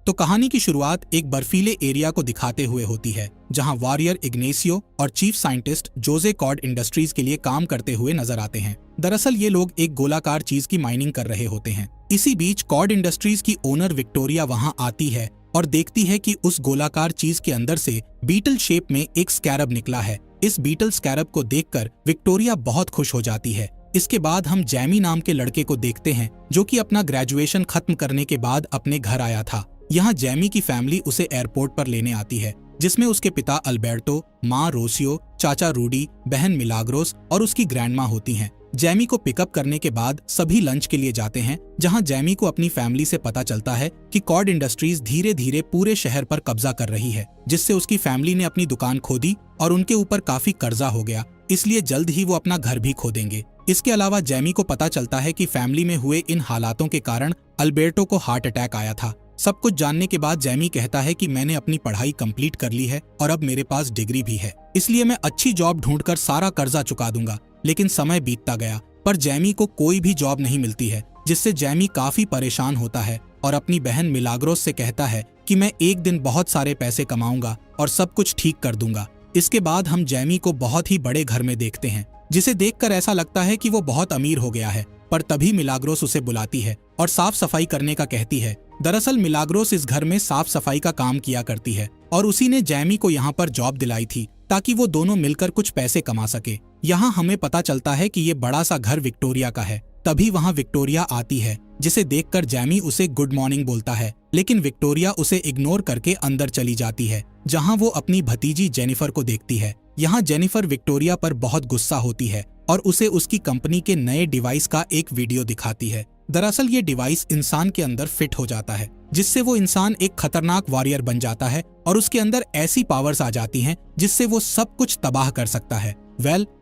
तो कहानी की शुरुआत एक बर्फीले एरिया को दिखाते हुए होती है, जहां वॉरियर इग्नेसियो और चीफ साइंटिस्ट जोजे कॉड इंडस्ट्रीज के लिए काम करते हुए नजर आते हैं। दरअसल ये लोग एक गोलाकार चीज की माइनिंग कर रहे होते हैं। इसी बीच कॉड इंडस्ट्रीज की ओनर विक्टोरिया वहां आती है और देखती है कि उस गोलाकार चीज के अंदर से बीटल शेप में एक स्कैरब निकला है। इस बीटल स्कैरब को देखकर विक्टोरिया बहुत खुश हो जाती है। इसके बाद हम जैमी नाम के लड़के को देखते हैं, जो कि अपना ग्रेजुएशन खत्म करने के बाद अपने घर आया था। यहाँ जैमी की फैमिली उसे एयरपोर्ट पर लेने आती है, जिसमें उसके पिता अल्बर्टो, माँ रोसियो, चाचा रूडी, बहन मिलाग्रोस और उसकी ग्रैंडमा होती हैं। जैमी को पिकअप करने के बाद सभी लंच के लिए जाते हैं, जहां जैमी को अपनी फैमिली से पता चलता है कि कॉड इंडस्ट्रीज धीरे धीरे पूरे शहर पर कब्जा कर रही है, जिससे उसकी फैमिली ने अपनी दुकान खो दी और उनके ऊपर काफी कर्जा हो गया, इसलिए जल्द ही वो अपना घर भी खो देंगे। इसके अलावा जैमी को पता चलता है कि फैमिली में हुए इन हालातों के कारण अल्बर्टो को हार्ट अटैक आया था। सब कुछ जानने के बाद जैमी कहता है कि मैंने अपनी पढ़ाई कंप्लीट कर ली है और अब मेरे पास डिग्री भी है, इसलिए मैं अच्छी जॉब ढूंढकर सारा कर्जा चुका दूंगा। लेकिन समय बीतता गया पर जैमी को कोई भी जॉब नहीं मिलती है, जिससे जैमी काफी परेशान होता है और अपनी बहन मिलाग्रोस से कहता है कि मैं एक दिन बहुत सारे पैसे कमाऊंगा और सब कुछ ठीक कर दूंगा। इसके बाद हम जैमी को बहुत ही बड़े घर में देखते हैं, जिसे देखकर ऐसा लगता है कि वो बहुत अमीर हो गया है। पर तभी मिलाग्रोस उसे बुलाती है और साफ सफाई करने का कहती है। दरअसल मिलाग्रोस इस घर में साफ सफाई का काम किया करती है और उसी ने जैमी को यहाँ पर जॉब दिलाई थी, ताकि वो दोनों मिलकर कुछ पैसे कमा सके। यहाँ हमें पता चलता है कि ये बड़ा सा घर विक्टोरिया का है। तभी वहाँ विक्टोरिया आती है, जिसे देखकर जैमी उसे गुड मॉर्निंग बोलता है, लेकिन विक्टोरिया उसे इग्नोर करके अंदर चली जाती है, जहाँ वो अपनी भतीजी जेनिफर को देखती है। यहाँ जेनिफर विक्टोरिया पर बहुत गुस्सा होती है और उसे उसकी कंपनी के नए डिवाइस का एक वीडियो दिखाती है। दरअसल ये डिवाइस इंसान के अंदर फिट हो जाता है, जिससे वो इंसान एक खतरनाक वॉरियर बन जाता है और उसके अंदर ऐसी पावर्स आ जाती हैं जिससे वो सब कुछ तबाह कर सकता है।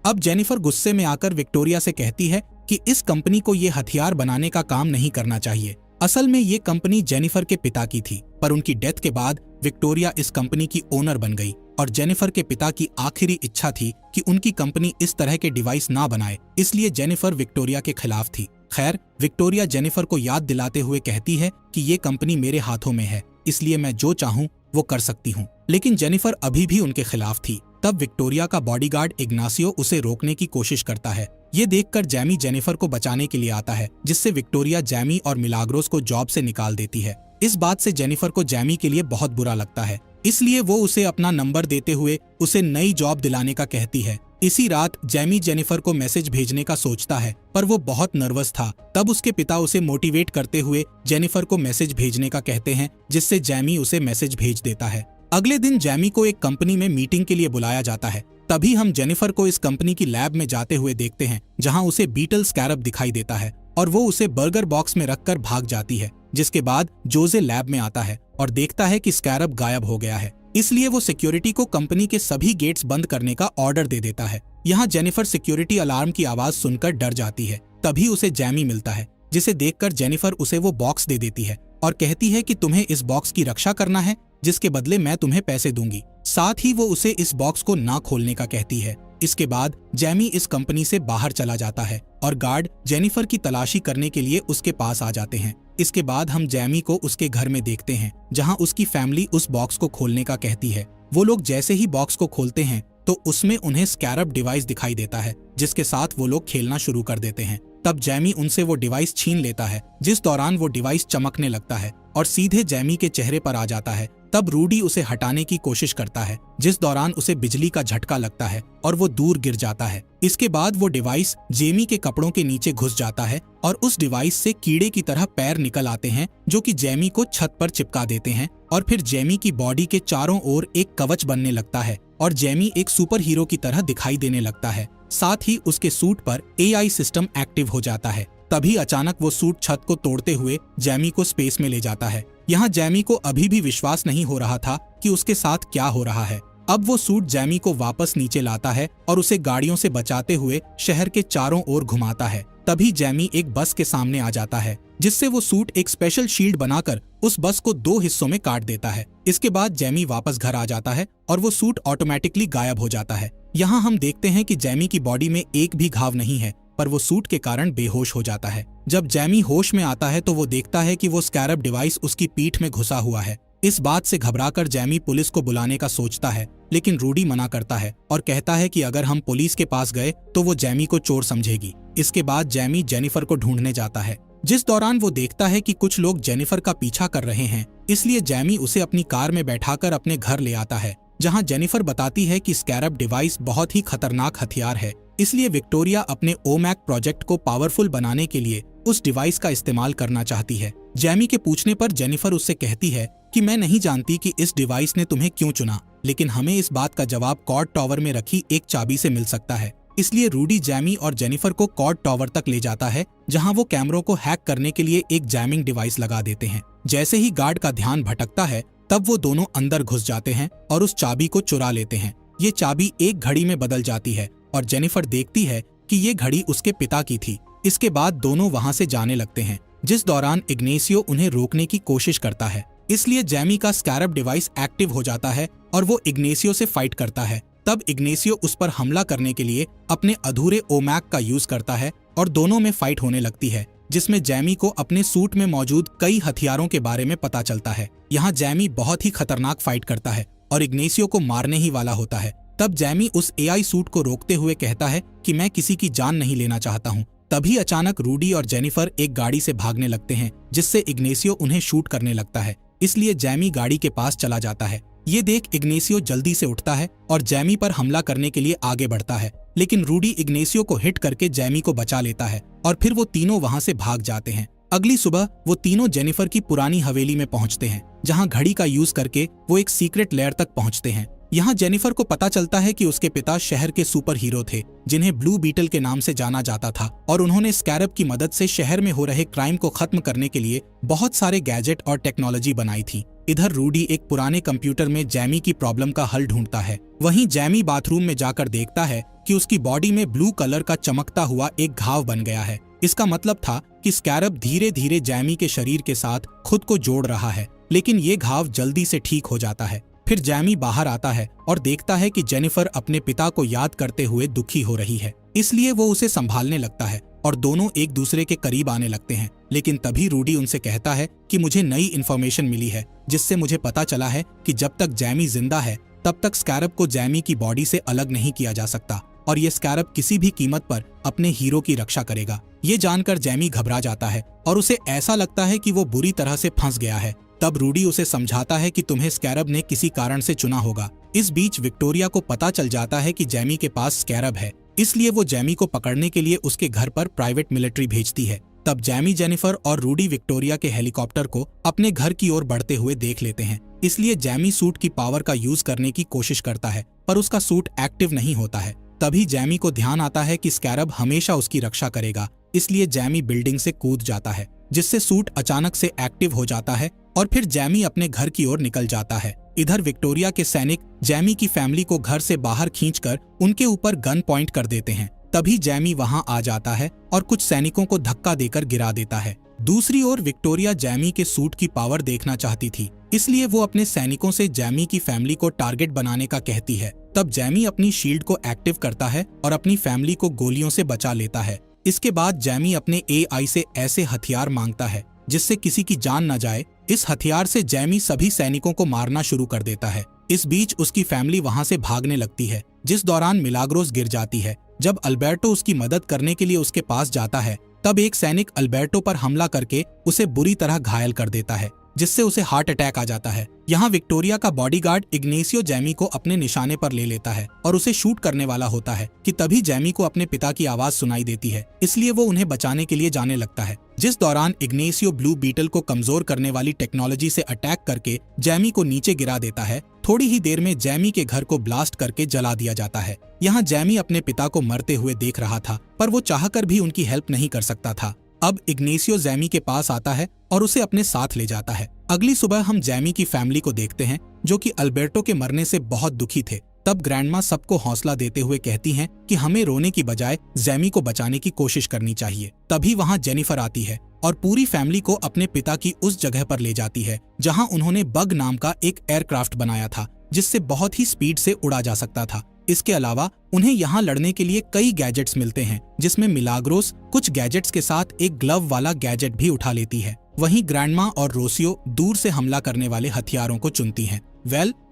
अब जेनिफर गुस्से में आकर विक्टोरिया से कहती है कि इस कंपनी को ये हथियार बनाने का काम नहीं करना चाहिए। असल में ये कंपनी जेनिफर के पिता की थी, पर उनकी डेथ के बाद विक्टोरिया इस कंपनी की ओनर बन गई और जेनिफर के पिता की आखिरी इच्छा थी कि उनकी कंपनी इस तरह के डिवाइस ना बनाए, इसलिए जेनिफर विक्टोरिया के खिलाफ थी। खैर, विक्टोरिया जेनिफर को याद दिलाते हुए कहती है कि ये कंपनी मेरे हाथों में है, इसलिए मैं जो चाहूँ वो कर सकती हूँ। लेकिन जेनिफर अभी भी उनके खिलाफ थी। तब विक्टोरिया का बॉडीगार्ड इग्नासियो उसे रोकने की कोशिश करता है। ये देखकर जैमी जेनिफर को बचाने के लिए आता है, जिससे विक्टोरिया जैमी और मिलाग्रोस को जॉब से निकाल देती है। इस बात से जेनिफर को जैमी के लिए बहुत बुरा लगता है, इसलिए वो उसे अपना नंबर देते हुए उसे नई जॉब दिलाने का कहती है। इसी रात जैमी जेनिफर को मैसेज भेजने का सोचता है, पर वो बहुत नर्वस था। तब उसके पिता उसे मोटिवेट करते हुए जेनिफर को मैसेज भेजने का कहते हैं, जिससे जैमी उसे मैसेज भेज देता है। अगले दिन जैमी को एक कंपनी में मीटिंग के लिए बुलाया जाता है। तभी हम जेनिफर को इस कंपनी की लैब में जाते हुए देखते हैं, जहां उसे बीटल स्कैरब दिखाई देता है और वो उसे बर्गर बॉक्स में रखकर भाग जाती है। जिसके बाद जोजे लैब में आता है और देखता है कि स्कैरब गायब हो गया है, इसलिए वो सिक्योरिटी को कंपनी के सभी गेट्स बंद करने का ऑर्डर दे देता है। यहाँ जेनिफर सिक्योरिटी अलार्म की आवाज सुनकर डर जाती है। तभी उसे जैमी मिलता है, जिसे देखकर जेनिफर उसे वो बॉक्स दे देती है और कहती है कि तुम्हें इस बॉक्स की रक्षा करना है, जिसके बदले मैं तुम्हें पैसे दूंगी। साथ ही वो उसे इस बॉक्स को ना खोलने का कहती है। इसके बाद जैमी इस कंपनी से बाहर चला जाता है और गार्ड जेनिफर की तलाशी करने के लिए उसके पास आ जाते हैं। इसके बाद हम जैमी को उसके घर में देखते हैं, जहां उसकी फैमिली उस बॉक्स को खोलने का कहती है। वो लोग जैसे ही बॉक्स को खोलते हैं तो उसमें उन्हें स्कैरब डिवाइस दिखाई देता है, जिसके साथ वो लोग खेलना शुरू कर देते हैं। तब जैमी उनसे वो डिवाइस छीन लेता है, जिस दौरान वो डिवाइस चमकने लगता है और सीधे जैमी के चेहरे पर आ जाता है। तब रूडी उसे हटाने की कोशिश करता है, जिस दौरान उसे बिजली का झटका लगता है और वो दूर गिर जाता है। इसके बाद वो डिवाइस जेमी के कपड़ों के नीचे घुस जाता है और उस डिवाइस से कीड़े की तरह पैर निकल आते हैं, जो कि जेमी को छत पर चिपका देते हैं और फिर जेमी की बॉडी के चारों ओर एक कवच बनने लगता है और जेमी एक सुपर हीरो की तरह दिखाई देने लगता है। साथ ही उसके सूट पर AI सिस्टम एक्टिव हो जाता है। तभी अचानक वो सूट छत को तोड़ते हुए जैमी को स्पेस में ले जाता है। यहाँ जैमी को अभी भी विश्वास नहीं हो रहा था कि उसके साथ क्या हो रहा है। अब वो सूट जैमी को वापस नीचे लाता है और उसे गाड़ियों से बचाते हुए शहर के चारों ओर घुमाता है। तभी जैमी एक बस के सामने आ जाता है, जिससे वो सूट एक स्पेशल शील्ड बनाकर उस बस को 2 हिस्सों में काट देता है। इसके बाद जैमी वापस घर आ जाता है और वो सूट ऑटोमेटिकली गायब हो जाता है। यहाँ हम देखते हैं कि जैमी की बॉडी में एक भी घाव नहीं है, पर वो सूट के कारण बेहोश हो जाता है। जब जैमी होश में आता है तो वो देखता है कि वो स्कैरब डिवाइस उसकी पीठ में घुसा हुआ है। इस बात से घबराकर जैमी पुलिस को बुलाने का सोचता है, लेकिन रूडी मना करता है और कहता है कि अगर हम पुलिस के पास गए तो वो जैमी को चोर समझेगी। इसके बाद जैमी जेनिफर को ढूंढने जाता है, जिस दौरान वो देखता है कि कुछ लोग जेनिफर का पीछा कर रहे हैं। इसलिए जैमी उसे अपनी कार में बैठाकर अपने घर ले आता है, जहां जेनिफर बताती है कि स्कैरब डिवाइस बहुत ही खतरनाक हथियार है, इसलिए विक्टोरिया अपने ओमैक प्रोजेक्ट को पावरफुल बनाने के लिए उस डिवाइस का इस्तेमाल करना चाहती है। जैमी के पूछने पर जेनिफर उससे कहती है कि मैं नहीं जानती कि इस डिवाइस ने तुम्हें क्यों चुना, लेकिन हमें इस बात का जवाब कॉर्ड टावर में रखी एक चाबी से मिल सकता है। इसलिए रूडी जैमी और जेनिफर को कॉर्ड टावर तक ले जाता है, जहां वो कैमरों को हैक करने के लिए एक जैमिंग डिवाइस लगा देते हैं। जैसे ही गार्ड का ध्यान भटकता है, तब वो दोनों अंदर घुस जाते हैं और उस चाबी को चुरा लेते हैं। ये चाबी एक घड़ी में बदल जाती है और जेनिफर देखती है कि ये घड़ी उसके पिता की थी। इसके बाद दोनों वहां से जाने लगते हैं, जिस दौरान इग्नेसियो उन्हें रोकने की कोशिश करता है। इसलिए जैमी का स्कैरब डिवाइस एक्टिव हो जाता है और वो इग्नेसियो से फाइट करता है। तब इग्नेसियो उस पर हमला करने के लिए अपने अधूरे ओमैक का यूज करता है और दोनों में फाइट होने लगती है, जिसमें जैमी को अपने सूट में मौजूद कई हथियारों के बारे में पता चलता है। यहाँ जैमी बहुत ही खतरनाक फाइट करता है और इग्नेसियो को मारने ही वाला होता है। तब जैमी उस एआई सूट को रोकते हुए कहता है कि मैं किसी की जान नहीं लेना चाहता हूँ। तभी अचानक रूडी और जेनिफर एक गाड़ी से भागने लगते हैं, जिससे इग्नेसियो उन्हें शूट करने लगता है। इसलिए जैमी गाड़ी के पास चला जाता है। ये देख इग्नेसियो जल्दी से उठता है और जैमी पर हमला करने के लिए आगे बढ़ता है, लेकिन रूडी इग्नेसियो को हिट करके जैमी को बचा लेता है और फिर वो तीनों वहां से भाग जाते हैं। अगली सुबह वो तीनों जेनिफर की पुरानी हवेली में पहुंचते हैं, जहां घड़ी का यूज करके वो एक सीक्रेट लेयर तक पहुंचते हैं। यहाँ जेनिफर को पता चलता है कि उसके पिता शहर के सुपर हीरो थे, जिन्हें ब्लू बीटल के नाम से जाना जाता था, और उन्होंने स्कैरब की मदद से शहर में हो रहे क्राइम को खत्म करने के लिए बहुत सारे गैजेट और टेक्नोलॉजी बनाई थी। इधर रूडी एक पुराने कंप्यूटर में जैमी की प्रॉब्लम का हल ढूंढता है। वहीं जैमी बाथरूम में जाकर देखता है कि उसकी बॉडी में ब्लू कलर का चमकता हुआ एक घाव बन गया है। इसका मतलब था कि स्कैरब धीरे धीरे जैमी के शरीर के साथ खुद को जोड़ रहा है, लेकिन ये घाव जल्दी से ठीक हो जाता है। फिर जैमी बाहर आता है और देखता है कि जेनिफर अपने पिता को याद करते हुए दुखी हो रही है, इसलिए वो उसे संभालने लगता है और दोनों एक दूसरे के करीब आने लगते हैं। लेकिन तभी रूडी उनसे कहता है कि मुझे नई इन्फॉर्मेशन मिली है, जिससे मुझे पता चला है कि जब तक जैमी जिंदा है तब तक स्कैरब को जैमी की बॉडी से अलग नहीं किया जा सकता और ये स्कैरब किसी भी कीमत पर अपने हीरो की रक्षा करेगा। ये जानकर जैमी घबरा जाता है और उसे ऐसा लगता है कि वो बुरी तरह से फंस गया है। तब रूडी उसे समझाता है कि तुम्हें स्कैरब ने किसी कारण से चुना होगा। इस बीच विक्टोरिया को पता चल जाता है कि जैमी के पास स्कैरब है, इसलिए वो जैमी को पकड़ने के लिए उसके घर पर प्राइवेट मिलिट्री भेजती है। तब जैमी, जेनिफर और रूडी विक्टोरिया के हेलीकॉप्टर को अपने घर की ओर बढ़ते हुए देख लेते हैं। इसलिए जैमी सूट की पावर का यूज करने की कोशिश करता है, पर उसका सूट एक्टिव नहीं होता है। तभी जैमी को ध्यान आता है कि स्कैरब हमेशा उसकी रक्षा करेगा, इसलिए जैमी बिल्डिंग से कूद जाता है, जिससे सूट अचानक से एक्टिव हो जाता है और फिर जैमी अपने घर की ओर निकल जाता है। इधर विक्टोरिया के सैनिक जैमी की फैमिली को घर से बाहर खींचकर उनके ऊपर गन पॉइंट कर देते हैं। तभी जैमी वहां आ जाता है और कुछ सैनिकों को धक्का देकर गिरा देता है। दूसरी ओर विक्टोरिया जैमी के सूट की पावर देखना चाहती थी, इसलिए वो अपने सैनिकों से जैमी की फैमिली को टारगेट बनाने का कहती है। तब जैमी अपनी शील्ड को एक्टिव करता है और अपनी फैमिली को गोलियों से बचा लेता है। इसके बाद जैमी अपने एआई से ऐसे हथियार मांगता है जिससे किसी की जान न जाए। इस हथियार से जैमी सभी सैनिकों को मारना शुरू कर देता है। इस बीच उसकी फैमिली वहां से भागने लगती है, जिस दौरान मिलाग्रोस गिर जाती है। जब अल्बर्टो उसकी मदद करने के लिए उसके पास जाता है, तब एक सैनिक अल्बर्टो पर हमला करके उसे बुरी तरह घायल कर देता है, जिससे उसे हार्ट अटैक आ जाता है। यहाँ विक्टोरिया का बॉडीगार्ड इग्नेसियो जैमी को अपने निशाने पर ले लेता है और उसे शूट करने वाला होता है कि तभी जैमी को अपने पिता की आवाज सुनाई देती है, इसलिए वो उन्हें बचाने के लिए जाने लगता है। जिस दौरान इग्नेसियो ब्लू बीटल को कमजोर करने वाली टेक्नोलॉजी से अटैक करके जैमी को नीचे गिरा देता है। थोड़ी ही देर में जैमी के घर को ब्लास्ट करके जला दिया जाता है। यहाँ जैमी अपने पिता को मरते हुए देख रहा था, पर वो चाहकर भी उनकी हेल्प नहीं कर सकता था। अब इग्नेसियो जैमी के पास आता है और उसे अपने साथ ले जाता है। अगली सुबह हम जैमी की फैमिली को देखते हैं, जो कि अल्बर्टो के मरने से बहुत दुखी थे। तब ग्रैंडमा सबको हौसला देते हुए कहती हैं कि हमें रोने की बजाय जैमी को बचाने की कोशिश करनी चाहिए। तभी वहां जेनिफर आती है और पूरी फैमिली को अपने पिता की उस जगह पर ले जाती है जहां उन्होंने बग नाम का एक एयरक्राफ्ट बनाया था, जिससे बहुत ही स्पीड से उड़ा जा सकता था। इसके अलावा उन्हें यहाँ लड़ने के लिए कई गैजेट्स मिलते हैं, जिसमें मिलाग्रोस कुछ गैजेट्स के साथ एक ग्लव वाला गैजेट भी उठा लेती है। वहीं ग्रैंडमा और रोसियो दूर से हमला करने वाले हथियारों को चुनती हैं।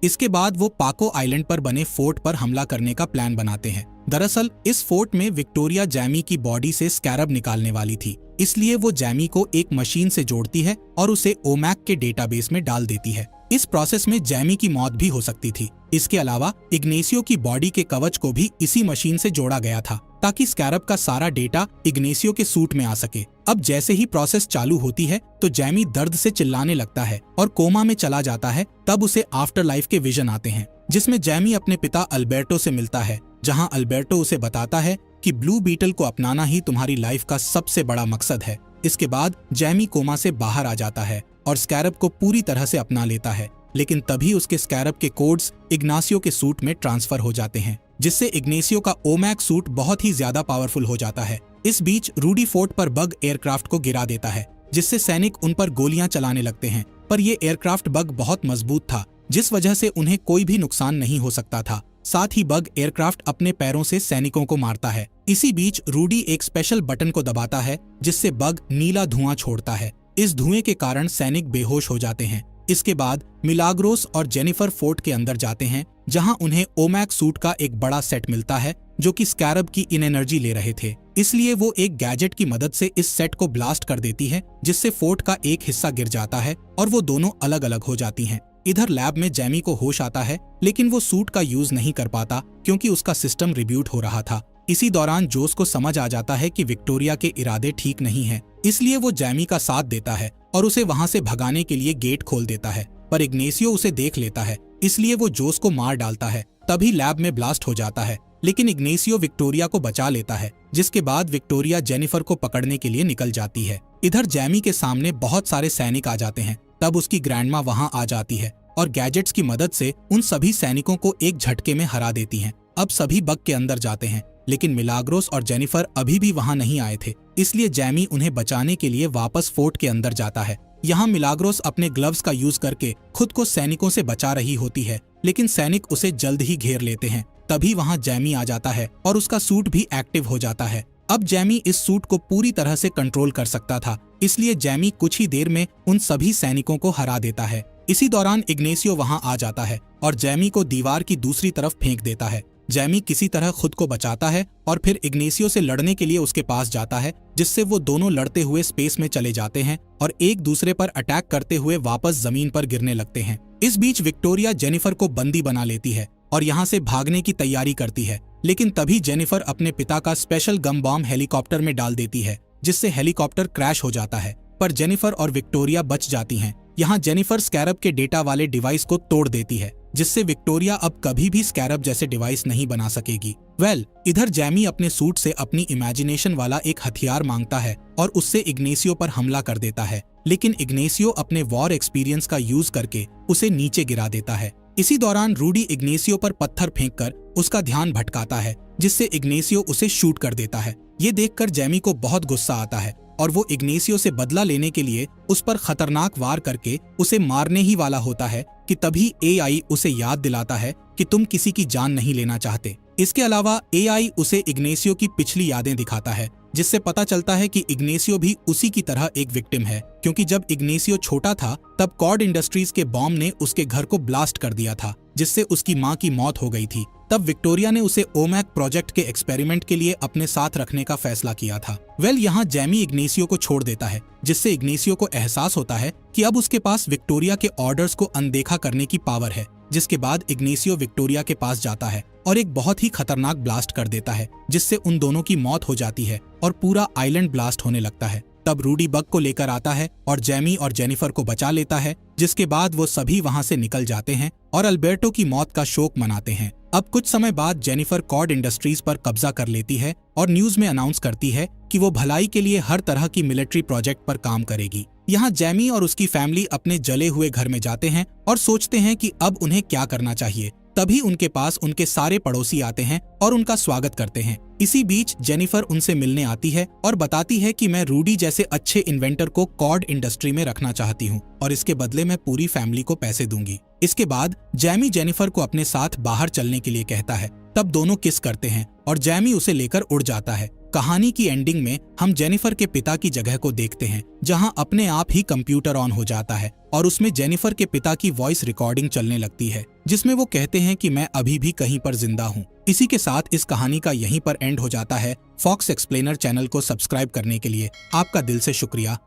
इसके बाद वो पाको आइलैंड पर बने फोर्ट पर हमला करने का प्लान बनाते हैं। दरअसल इस फोर्ट में विक्टोरिया जैमी की बॉडी से स्कैरब निकालने वाली थी, इसलिए वो जैमी को एक मशीन से जोड़ती है और उसे ओमैक के डेटाबेस में डाल देती है। इस प्रोसेस में जैमी की मौत भी हो सकती थी। इसके अलावा इग्नेसियो की बॉडी के कवच को भी इसी मशीन से जोड़ा गया था, ताकि स्कैरब का सारा डेटा इग्नेसियो के सूट में आ सके। अब जैसे ही प्रोसेस चालू होती है तो जैमी दर्द से चिल्लाने लगता है और कोमा में चला जाता है। तब उसे आफ्टर लाइफ के विजन आते हैं, जिसमें जैमी अपने पिता अल्बर्टो से मिलता है, जहां अल्बर्टो उसे बताता है कि ब्लू बीटल को अपनाना ही तुम्हारी लाइफ का सबसे बड़ा मकसद है। इसके बाद जैमी कोमा से बाहर आ जाता है और स्कैरब को पूरी तरह से अपना लेता है, लेकिन तभी उसके स्कैरब के कोड्स इग्नासियो के सूट में ट्रांसफर हो जाते हैं, जिससे इग्नेसियो का ओमैक सूट बहुत ही ज्यादा पावरफुल हो जाता है। इस बीच रूडी फोर्ट पर बग एयरक्राफ्ट को गिरा देता है, जिससे सैनिक उन पर गोलियां चलाने लगते हैं, पर ये एयरक्राफ्ट बग बहुत मजबूत था, जिस वजह से उन्हें कोई भी नुकसान नहीं हो सकता था। साथ ही बग एयरक्राफ्ट अपने पैरों से सैनिकों को मारता है। इसी बीच रूडी एक स्पेशल बटन को दबाता है, जिससे बग नीला धुआं छोड़ता है। इस धुएं के कारण सैनिक बेहोश हो जाते हैं। इसके बाद मिलाग्रोस और जेनिफर फोर्ट के अंदर जाते हैं, जहां उन्हें ओमैक सूट का एक बड़ा सेट मिलता है, जो कि स्कैरब की इन एनर्जी ले रहे थे। इसलिए वो एक गैजेट की मदद से इस सेट को ब्लास्ट कर देती है, जिससे फोर्ट का एक हिस्सा गिर जाता है और वो दोनों अलग अलग हो जाती हैं। इधर लैब में जैमी को होश आता है, लेकिन वो सूट का यूज नहीं कर पाता क्योंकि उसका सिस्टम रिब्यूट हो रहा था। इसी दौरान जोस को समझ आ जाता है कि विक्टोरिया के इरादे ठीक नहीं हैं, इसलिए वो जैमी का साथ देता है और उसे वहां से भगाने के लिए गेट खोल देता है। पर इग्नेसियो उसे देख लेता है, इसलिए वो जोस को मार डालता है। तभी लैब में ब्लास्ट हो जाता है, लेकिन इग्नेसियो विक्टोरिया को बचा लेता है, जिसके बाद विक्टोरिया जेनिफर को पकड़ने के लिए निकल जाती है। इधर जैमी के सामने बहुत सारे सैनिक आ जाते हैं। तब उसकी ग्रैंडमा वहां आ जाती है और गैजेट्स की मदद से उन सभी सैनिकों को एक झटके में हरा देती हैं। अब सभी बग के अंदर जाते हैं, लेकिन मिलाग्रोस और जेनिफर अभी भी वहां नहीं आए थे, इसलिए जैमी उन्हें बचाने के लिए वापस फोर्ट के अंदर जाता है। यहाँ मिलाग्रोस अपने ग्लव्स का यूज करके खुद को सैनिकों से बचा रही होती है, लेकिन सैनिक उसे जल्द ही घेर लेते हैं। तभी वहां जैमी आ जाता है और उसका सूट भी एक्टिव हो जाता है। अब जैमी इस सूट को पूरी तरह से कंट्रोल कर सकता था, इसलिए जैमी कुछ ही देर में उन सभी सैनिकों को हरा देता है। इसी दौरान इग्नेसियो वहां आ जाता है और जैमी को दीवार की दूसरी तरफ फेंक देता है। जैमी किसी तरह खुद को बचाता है और फिर इग्नेसियो से लड़ने के लिए उसके पास जाता है, जिससे वो दोनों लड़ते हुए स्पेस में चले जाते हैं और एक दूसरे पर अटैक करते हुए वापस जमीन पर गिरने लगते हैं। इस बीच विक्टोरिया जेनिफर को बंदी बना लेती है और यहाँ से भागने की तैयारी करती है, लेकिन तभी जेनिफर अपने पिता का स्पेशल गम बॉम्ब हेलीकॉप्टर में डाल देती है, जिससे हेलीकॉप्टर क्रैश हो जाता है। पर जेनिफर और विक्टोरिया बच जाती हैं। यहाँ जेनिफर स्कैरब के डेटा वाले डिवाइस को तोड़ देती है, जिससे विक्टोरिया अब कभी भी स्कैरब जैसे डिवाइस नहीं बना सकेगी। इधर जैमी अपने सूट से अपनी इमेजिनेशन वाला एक हथियार मांगता है और उससे इग्नेसियो पर हमला कर देता है, लेकिन इग्नेसियो अपने वॉर एक्सपीरियंस का यूज करके उसे नीचे गिरा देता है। इसी दौरान रूडी इग्नेसियो पर पत्थर फेंककर उसका ध्यान भटकाता है, जिससे इग्नेसियो उसे शूट कर देता है। ये देखकर जैमी को बहुत गुस्सा आता है और वो इग्नेसियो से बदला लेने के लिए उस पर खतरनाक वार करके उसे मारने ही वाला होता है कि तभी एआई उसे याद दिलाता है कि तुम किसी की जान नहीं लेना चाहते। इसके अलावा एआई उसे इग्नेसियो की पिछली यादें दिखाता है, जिससे पता चलता है कि इग्नेसियो भी उसी की तरह एक विक्टिम है, क्योंकि जब इग्नेसियो छोटा था तब कॉर्ड इंडस्ट्रीज के बॉम्ब ने उसके घर को ब्लास्ट कर दिया था, जिससे उसकी मां की मौत हो गई थी। तब विक्टोरिया ने उसे ओमैक प्रोजेक्ट के एक्सपेरिमेंट के लिए अपने साथ रखने का फैसला किया था। यहाँ जैमी इग्नेसियो को छोड़ देता है, जिससे इग्नेसियो को एहसास होता है कि अब उसके पास विक्टोरिया के ऑर्डर्स को अनदेखा करने की पावर है। जिसके बाद इग्नेसियो विक्टोरिया के पास जाता है और एक बहुत ही खतरनाक ब्लास्ट कर देता है, जिससे उन दोनों की मौत हो जाती है और पूरा आइलैंड ब्लास्ट होने लगता है। तब रूडी बग को लेकर आता है और जैमी और जेनिफर को बचा लेता है, जिसके बाद वो सभी वहां से निकल जाते हैं और अल्बर्टो की मौत का शोक मनाते हैं। अब कुछ समय बाद जेनिफर कॉर्ड इंडस्ट्रीज पर कब्जा कर लेती है और न्यूज में अनाउंस करती है कि वो भलाई के लिए हर तरह की मिलिट्री प्रोजेक्ट पर काम करेगी। यहाँ जैमी और उसकी फैमिली अपने जले हुए घर में जाते हैं और सोचते हैं कि अब उन्हें क्या करना चाहिए। तभी उनके पास उनके सारे पड़ोसी आते हैं और उनका स्वागत करते हैं। इसी बीच जेनिफर उनसे मिलने आती है और बताती है कि मैं रूडी जैसे अच्छे इन्वेंटर को कॉर्ड इंडस्ट्री में रखना चाहती हूँ और इसके बदले मैं पूरी फैमिली को पैसे दूंगी। इसके बाद जैमी जेनिफर को अपने साथ बाहर चलने के लिए कहता है। तब दोनों किस करते हैं और जैमी उसे लेकर उड़ जाता है। कहानी की एंडिंग में हम जेनिफर के पिता की जगह को देखते हैं, जहां अपने आप ही कंप्यूटर ऑन हो जाता है और उसमें जेनिफर के पिता की वॉइस रिकॉर्डिंग चलने लगती है, जिसमें वो कहते हैं कि मैं अभी भी कहीं पर जिंदा हूं। इसी के साथ इस कहानी का यहीं पर एंड हो जाता है। फॉक्स एक्सप्लेनर चैनल को सब्सक्राइब करने के लिए आपका दिल से शुक्रिया।